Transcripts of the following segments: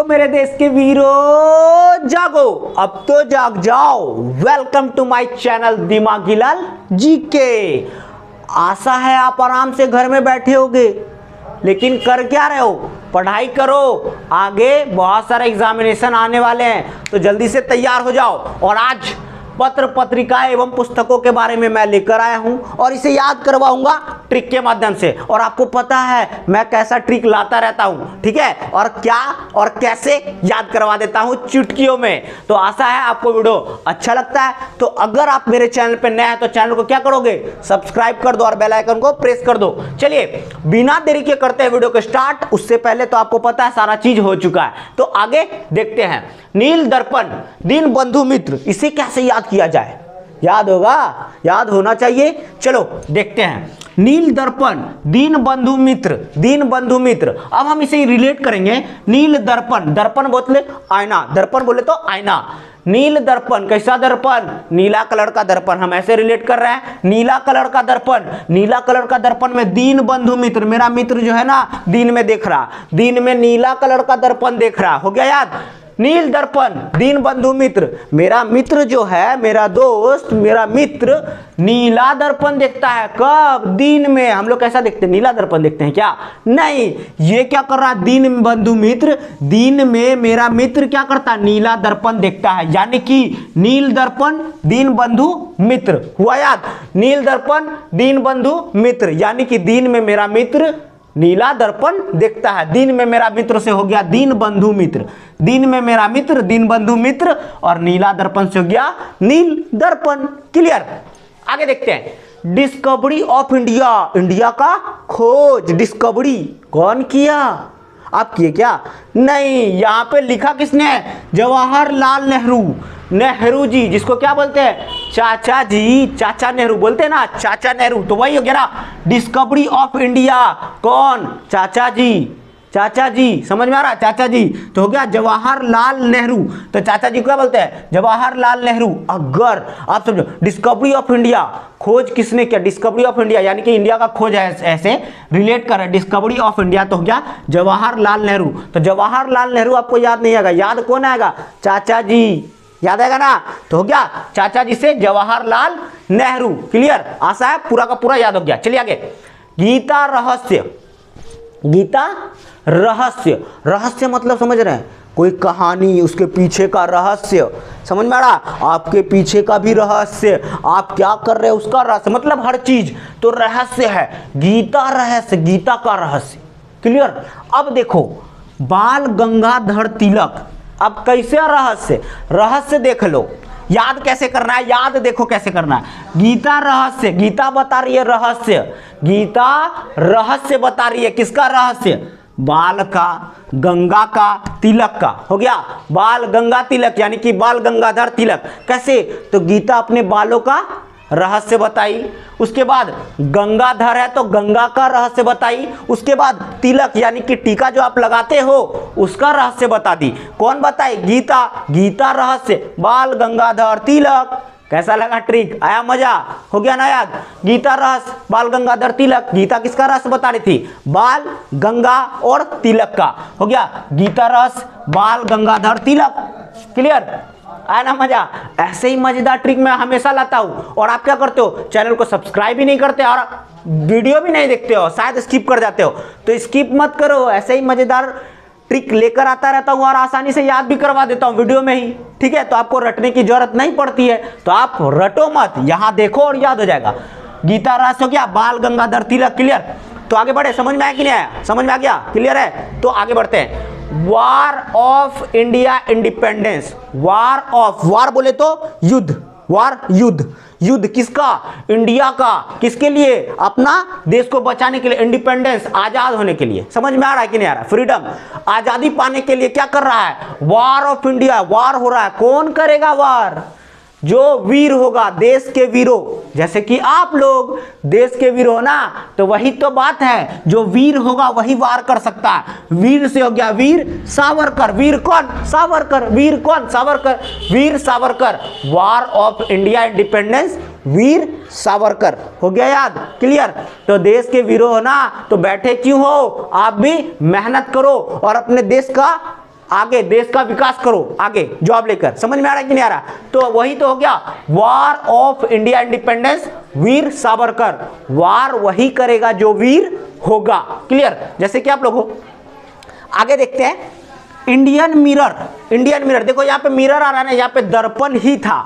मेरे देश के वीरों, जागो, अब तो जाग जाओ। वेलकम टू माय चैनल दिमागी लाल जीके। आशा है आप आराम से घर में बैठे होगे, लेकिन कर क्या रहे हो? पढ़ाई करो। आगे बहुत सारे एग्जामिनेशन आने वाले हैं, तो जल्दी से तैयार हो जाओ। और आज पत्र पत्रिका एवं पुस्तकों के बारे में मैं लेकर आया हूं और इसे याद करवाऊंगा ट्रिक के माध्यम से। और आपको पता है मैं कैसा ट्रिक लाता रहता हूं, ठीक है? और क्या और कैसे याद करवा देता हूं चुटकियों में। तो आशा है आपको वीडियो अच्छा लगता है। तो अगर आप मेरे चैनल पे नए हैं तो चैनल को क्या करोगे? सब्सक्राइब कर दो और बेल आइकन को प्रेस कर दो। चलिए बिना देरी के करते हैं वीडियो को स्टार्ट। उससे पहले तो आपको पता है सारा चीज हो चुका है, तो आगे देखते हैं। नील दर्पण, दीन बंधु मित्र, इसे कैसे याद किया जाए? याद होगा, याद होना चाहिए। चलो देखते हैं। नील दर्पण, दीन बंधु मित्र, दीन बंधु मित्र। अब हम इसे रिलेट करेंगे। नील दर्पण, दर्पण बोले आईना, दर्पण बोले तो आईना। नील दर्पण, कैसा दर्पण? नीला कलर का दर्पण। हम ऐसे रिलेट कर रहे हैं, नीला कलर का दर्पण। नीला कलर का दर्पण में दीन बंधु मित्र, मेरा मित्र जो है ना दिन में देख रहा, दिन में नीला कलर का दर्पण देख रहा। हो गया याद? नील दर्पण, दीन बंधु मित्र। मेरा मित्र जो है, मेरा दोस्त, मेरा मित्र नीला दर्पण देखता है। कब? दिन में। हम लोग कैसा देखते हैं? नीला दर्पण देखते हैं क्या? नहीं। ये क्या कर रहा है? दीन बंधु मित्र, दिन में मेरा मित्र क्या करता है? नीला दर्पण देखता है। यानी कि नील दर्पण, दीन बंधु मित्र। हुआ याद? नील दर्पण, दीन बंधु मित्र, यानी कि दिन में मेरा मित्र नीला दर्पण देखता है। दिन में मेरा मित्र से हो गया दीन बंधु मित्र, दिन में मेरा मित्र दीन बंधु मित्र, और नीला दर्पण से हो गया नील दर्पण। क्लियर? आगे देखते हैं। डिस्कवरी ऑफ इंडिया, इंडिया का खोज। डिस्कवरी कौन किया? आप किए क्या? नहीं। यहां पे लिखा किसने है? जवाहरलाल नेहरू। नेहरू जी, जिसको क्या बोलते हैं? चाचा जी, चाचा नेहरू बोलते हैं ना, चाचा नेहरू। तो वही हो गया ना, डिस्कवरी ऑफ इंडिया। कौन? चाचा जी, चाचा जी। समझ में आ रहा है? चाचा जी। तो हो गया जवाहरलाल नेहरू। तो चाचा जी को क्या बोलते हैं? जवाहरलाल नेहरू। अगर आप समझो, डिस्कवरी ऑफ इंडिया, खोज किसने किया? डिस्कवरी ऑफ इंडिया, यानी कि इंडिया का खोज है, ऐसे रिलेट कर रहे हैं। डिस्कवरी ऑफ इंडिया तो हो गया जवाहरलाल नेहरू। तो जवाहरलाल नेहरू आपको याद नहीं आएगा, याद कौन आएगा? चाचा जी। याद आएगा ना? तो हो गया चाचा जी से जवाहरलाल नेहरू। क्लियर? आशा है पूरा का पूरा याद हो गया। चलिए आगे। गीता रहस्य, गीता रहस्य। रहस्य मतलब समझ रहे हैं? कोई कहानी, उसके पीछे का रहस्य। समझ में आ रहा? आपके पीछे का भी रहस्य, आप क्या कर रहे हैं उसका रहस्य, मतलब हर चीज तो रहस्य है। गीता रहस्य, गीता का रहस्य। क्लियर? अब देखो, बाल गंगाधर तिलक। अब कैसे रहस्य? रहस्य देख लो। याद कैसे करना है? याद देखो कैसे करना है। गीता रहस्य, गीता बता रही है रहस्य, गीता रहस्य बता रही है। किसका रहस्य? बाल का, गंगा का, तिलक का। हो गया बाल गंगा तिलक, यानी कि बाल गंगाधर तिलक। कैसे? तो गीता अपने बालों का रहस्य बताई, उसके बाद गंगाधर है तो गंगा का रहस्य बताई, उसके बाद तिलक यानी कि टीका जो आप लगाते हो उसका रहस्य बता दी। कौन बताई? गीता। गीता रहस्य, बाल गंगाधर तिलक। कैसा लगा ट्रिक? आया मजा? हो गया ना याद? गीता रहस्य, बाल गंगाधर तिलक। गीता किसका रहस्य बता रही थी? बाल, गंगा और तिलक का। हो गया गीता रहस्य, बाल गंगाधर तिलक। क्लियर? आया ना मजा? ऐसे ही मजेदार ट्रिक मैं हमेशा लाता हूं। और आप क्या करते हो? चैनल को सब्सक्राइब ही नहीं करते और वीडियो भी नहीं देखते हो, शायद स्किप कर जाते हो। तो स्किप मत करो, ऐसे ही मजेदार ट्रिक लेकर आता रहता हूं और आसानी से याद भी करवा देता हूं वीडियो में ही। ठीक है? तो आपको रटने की जरूरत नहीं पड़ती है, तो आप रटो मत, यहां देखो और याद हो जाएगा। गीता रहस्य हो गया, बाल गंगाधर तिलक। क्लियर? तो आगे बढ़े। समझ में आया कि नहीं आया? समझ में आ गया? क्लियर है? तो आगे बढ़ते हैं। War of India independence. War of, war बोले तो युद्ध, वार युद्ध। युद्ध किसका? इंडिया का। किसके लिए? अपना देश को बचाने के लिए, इंडिपेंडेंस, आजाद होने के लिए। समझ में आ रहा है कि नहीं आ रहा? फ्रीडम, आजादी पाने के लिए क्या कर रहा है? वार ऑफ इंडिया, वार हो रहा है। कौन करेगा वार? जो वीर होगा, देश के वीरों, जैसे कि आप लोग देश के वीर हो ना, तो वही तो बात है, जो वीर होगा वही वार कर सकता है। वीर से हो गया वीर सावरकर। वीर कौन? सावरकर। वीर कौन? Savarkar. Veer Savarkar. War of India independence, Veer Savarkar. हो गया याद? क्लियर? तो देश के वीरों हो ना, तो बैठे क्यों हो? आप भी मेहनत करो और अपने देश का आगे देश का विकास करो, आगे जॉब लेकर। समझ में आ रहा है कि नहीं आ रहा? तो वही तो हो गया war of India independence, Veer Savarkar. वार वही करेगा जो वीर होगा। क्लियर? जैसे कि आप लोग हो। आगे देखते हैं इंडियन मिरर। इंडियन मिरर देखो, यहां पे मिरर आ रहा है ना, यहां पे दर्पण ही था।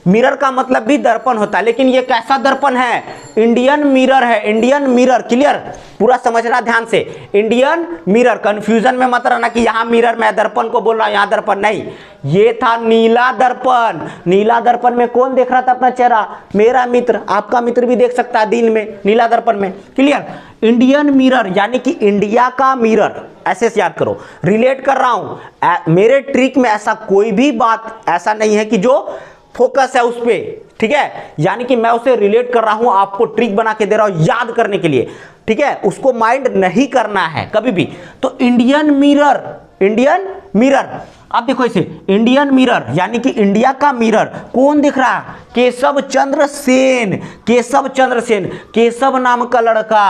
मिरर का मतलब भी दर्पण होता है, लेकिन ये कैसा दर्पण है? इंडियन मिरर है, इंडियन मिरर। क्लियर? पूरा समझना ध्यान से। इंडियन मिरर, कंफ्यूजन में मत रहना कि यहां मिरर, मैं दर्पण को बोल रहा हूं, यहां दर्पण नहीं। ये था नीला दर्पण। नीला दर्पण में कौन देख रहा था अपना चेहरा? मेरा मित्र, आपका मित्र भी देख सकता है दिन में नीला दर्पण में। क्लियर? इंडियन मिरर यानी कि इंडिया का मिरर, ऐसे से याद करो। रिलेट कर रहा हूं, मेरे ट्रिक में ऐसा कोई भी बात ऐसा नहीं है कि जो फोकस है उस पे, ठीक है? यानी कि मैं उसे रिलेट कर रहा हूं, आपको ट्रिक बना के दे रहा हूं याद करने के लिए, ठीक है? उसको माइंड नहीं करना है कभी भी। तो इंडियन मिरर, इंडियन मिरर, आप देखो इसे, इंडियन मिरर यानी कि इंडिया का मिरर। कौन दिख रहा है? केशव चंद्र सेन। केशव चंद्र सेन, केशव नाम का लड़का,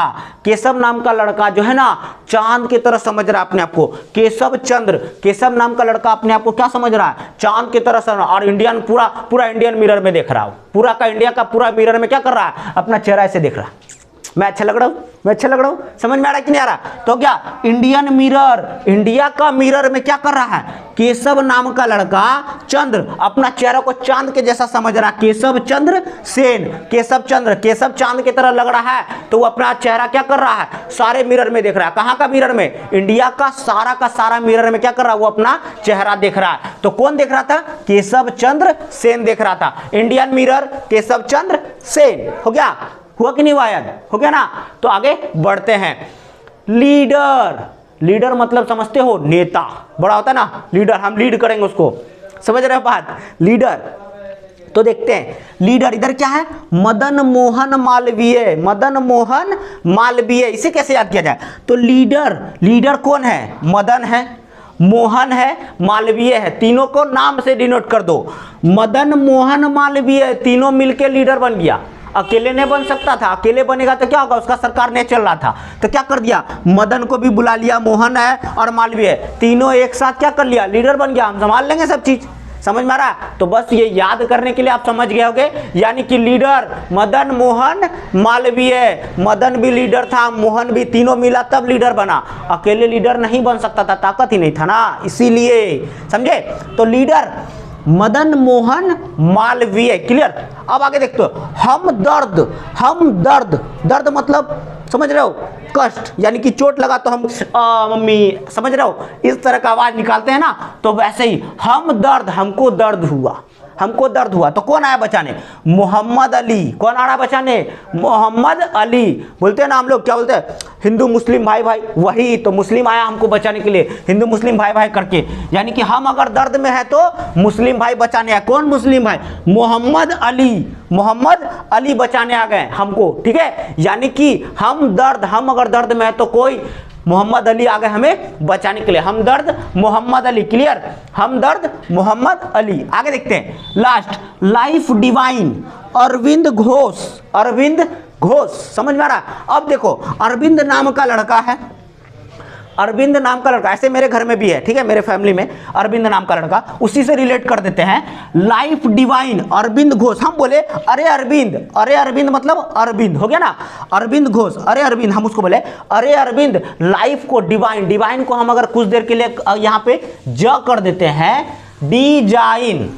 केशव नाम का लड़का जो है ना, चांद की तरह समझ रहा है अपने आप को। केशव चंद्र, केशव नाम का लड़का अपने आप को क्या समझ रहा है? चांद की तरह समझ रहा है। और इंडियन पूरा पूरा इंडियन मिरर में देख रहा हूं, पूरा का इंडिया का पूरा मिरर में क्या कर रहा है? अपना चेहरा ऐसे देख रहा है। मैं अच्छा लग रहा हूं? मैं अच्छा लग रहा हूं? समझ में आ रहा है कि नहीं आ रहा? तो क्या इंडियन मिरर, इंडिया का मिरर में क्या कर रहा है? केशव नाम का लड़का चंद्र अपना चेहरा को चांद के जैसा समझ रहा है। केशव चंद्र सेन, केशव चंद्र, केशव चांद की तरह लग रहा है, तो वो अपना चेहरा क्या कर रहा है? सारे मिरर में देख रहा है। कहां का मिरर में? इंडिया का सारा मिरर में क्या कर रहा है? वो अपना चेहरा देख रहा है। तो कौन देख रहा था? केशव चंद्र सेन देख रहा था। Indian mirror, Keshav Chandra Sen. हो गया? हुआ कि नहीं हुआ? याद हो गया ना? तो आगे बढ़ते हैं। लीडर, लीडर मतलब समझते हो? नेता। बड़ा होता है ना लीडर, हम लीड करेंगे उसको। समझ रहे हो बात? लीडर। तो देखते हैं लीडर इधर क्या है? मदन मोहन मालवीय, मदन मोहन मालवीय। इसे कैसे याद किया जाए? तो लीडर, लीडर कौन है? मदन है, मोहन है, मालवीय है। तीनों को नाम से डिनोट कर दो। मदन मोहन मालवीय, तीनों मिलके लीडर बन गया। अकेले नहीं बन सकता था, अकेले बनेगा तो क्या होगा? उसका सरकार नहीं चल रहा था, तो क्या कर दिया? मदन को भी बुला लिया, मोहन है और मालवीय, तीनों एक साथ क्या कर लिया? लीडर बन गया। हम संभाल लेंगे सब चीज। समझ में आ रहा? तो बस ये याद करने के लिए आप समझ गए होगे, यानी कि लीडर मदन मोहन मालवीय। मदन भी लीडर था, मोहन भी, तीनों मिला तब लीडर बना। अकेले लीडर नहीं बन सकता था, ताकत ही नहीं था ना, इसीलिए। समझे? तो लीडर मदन मोहन मालवीय। क्लियर? अब आगे देखते हो हमदर्द। हमदर्द, दर्द मतलब समझ रहे हो? कष्ट, यानी कि चोट लगा तो हम मम्मी, समझ रहे हो? इस तरह का आवाज निकालते हैं ना, तो वैसे ही हमदर्द, हमको दर्द हुआ, हमको दर्द हुआ। तो कौन आया बचाने? मोहम्मद अली। कौन आ रहा बचाने? मोहम्मद अली। बोलते हैं ना हम लोग, क्या बोलते हैं? हिंदू मुस्लिम भाई भाई, वही तो मुस्लिम आया हमको बचाने के लिए, हिंदू मुस्लिम भाई भाई करके। यानी कि हम अगर दर्द में है तो मुस्लिम भाई बचाने आए। कौन मुस्लिम भाई? मोहम्मद अली। मोहम्मद अली बचाने आ गए हमको, ठीक है? यानी कि हम दर्द, हम अगर दर्द में है तो कोई मोहम्मद अली आ गए हमें बचाने के लिए। हमदर्द मोहम्मद अली। क्लियर? हमदर्द मोहम्मद अली। आगे देखते हैं last, life divine Arvind Ghosh. Aurobindo Ghosh, समझ में आ रहा? अब देखो अरविंद नाम का लड़का है, अरविंद नाम का लड़का, ऐसे मेरे घर में भी है, ठीक है? मेरे फैमिली में अरविंद नाम का लड़का, उसी से रिलेट कर देते हैं। Life divine Arvind Ghosh. हम बोले अरे अरविंद, अरे अरविंद मतलब अरविंद, हो गया ना? अरविंद घोष, अरे अरविंद, हम उसको बोले अरे अरविंद। लाइफ को डिवाइन, डिवाइन को हम अगर कुछ देर के लिए यहाँ पे ज कर देते हैं, डिजाइन,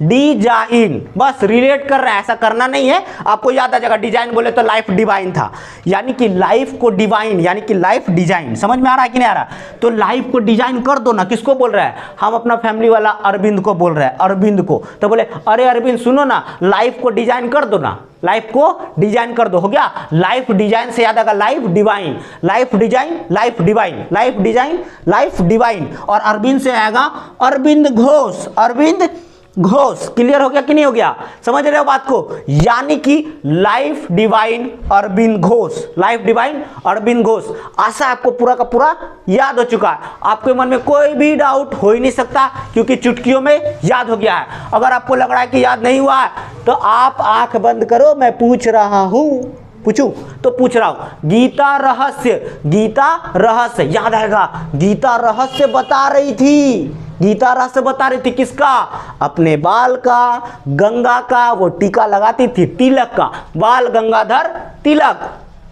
डिजाइन, बस रिलेट कर रहे हैं, ऐसा करना नहीं है, आपको याद आ जाएगा। डिजाइन बोले तो लाइफ डिवाइन था, यानी कि लाइफ को डिवाइन, यानी कि लाइफ डिजाइन। समझ में आ रहा है कि नहीं आ रहा? तो लाइफ को डिजाइन कर दो ना। किसको बोल रहा है? हम अपना फैमिली वाला अरविंद को बोल रहे हैं, अरविंद को। तो बोले अरे अरविंद सुनो ना, लाइफ को डिजाइन कर दो ना, लाइफ को डिजाइन कर दो। हो गया? लाइफ डिजाइन से याद आएगा life divine, life design, life divine, life design, life divine. और अरविंद से आएगा अरविंद घोष, अरविंद घोष। क्लियर हो गया कि नहीं हो गया? समझ रहे हो बात को? यानी कि life divine Arvind Ghosh, life divine Arvind Ghosh. आशा आपको पूरा का पूरा याद हो चुका है। आपके मन में कोई भी डाउट हो ही नहीं सकता, क्योंकि चुटकियों में याद हो गया है। अगर आपको लग रहा है कि याद नहीं हुआ है तो आप आंख बंद करो, मैं पूछ रहा हूं, पूछूं? तो पूछ रहा हूं, गीता रहस्य याद आएगा। गीता रहस्य बता रही थी, गीता रहस्य बता रही थी किसका? अपने बाल का, गंगा का। वो टीका लगाती थी, तिलक का, बाल गंगाधर तिलक।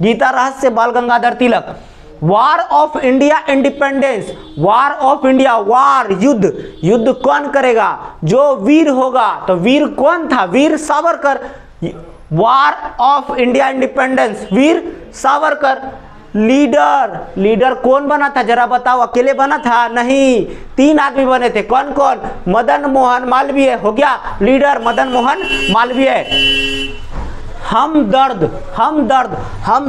Gita Rahasya Bal Gangadhar Tilak. War of India independence, war of India, war युद्ध, युद्ध कौन करेगा? जो वीर होगा। तो वीर कौन था? Veer Savarkar. War of India independence, Veer Savarkar. Leader, leader कौन बना था जरा बताओ? अकेले बना था? नहीं, 3 आदमी बने थे। कौन कौन? मदन मोहन मालवीय। हो गया लीडर मदन मोहन मालवीय। हम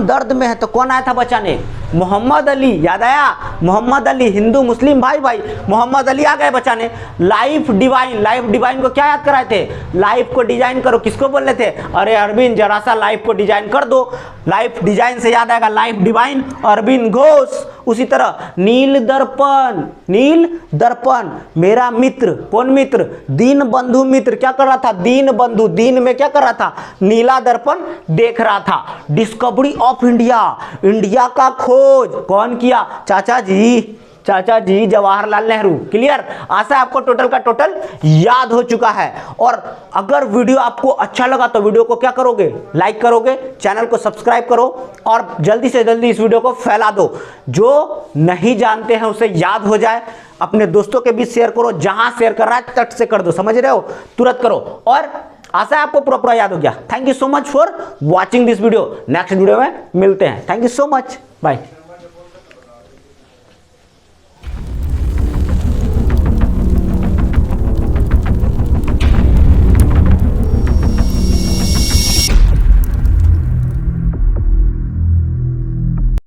दर्द में है तो कौन आया था बचाने? मोहम्मद अली। याद आया? मोहम्मद अली। हिंदू मुस्लिम भाई भाई, मोहम्मद अली आ गए बचाने। लाइफ डिवाइन, लाइफ डिवाइन को क्या याद कराए थे? लाइफ को डिजाइन करो। किसको बोल रहे थे? अरे अरविंद जरा सा लाइफ को डिजाइन कर दो। लाइफ डिजाइन से याद आएगा लाइफ डिवाइन, अरविंद घोष। उसी तरह नील दर्पण, नील दर्पण मेरा मित्र। कौन मित्र? दीन बंधु मित्र। क्या कर रहा था? दीन बंधु। दीन में क्या कर रहा था? नीला दर्पण देख रहा था। डिस्कवरी ऑफ इंडिया, इंडिया का खोज कौन किया? चाचा जी जवाहरलाल नेहरू। क्लियर? आशा है आपको टोटल का टोटल याद हो चुका है। और अगर वीडियो आपको अच्छा लगा तो वीडियो को क्या करोगे? लाइक करोगे, चैनल को सब्सक्राइब करो और जल्दी से जल्दी इस वीडियो को फैला दो। जो नहीं जानते हैं उसे याद हो जाए। अपने दोस्तों के बीच शेयर करो, जहां शेयर कर रहा है तट से कर दो। समझ रहे हो? तुरंत करो। और आशा है आपको पूरा याद हो गया। Thank you so much for watching this video. Next video में मिलते हैं। Thank you so much, bye.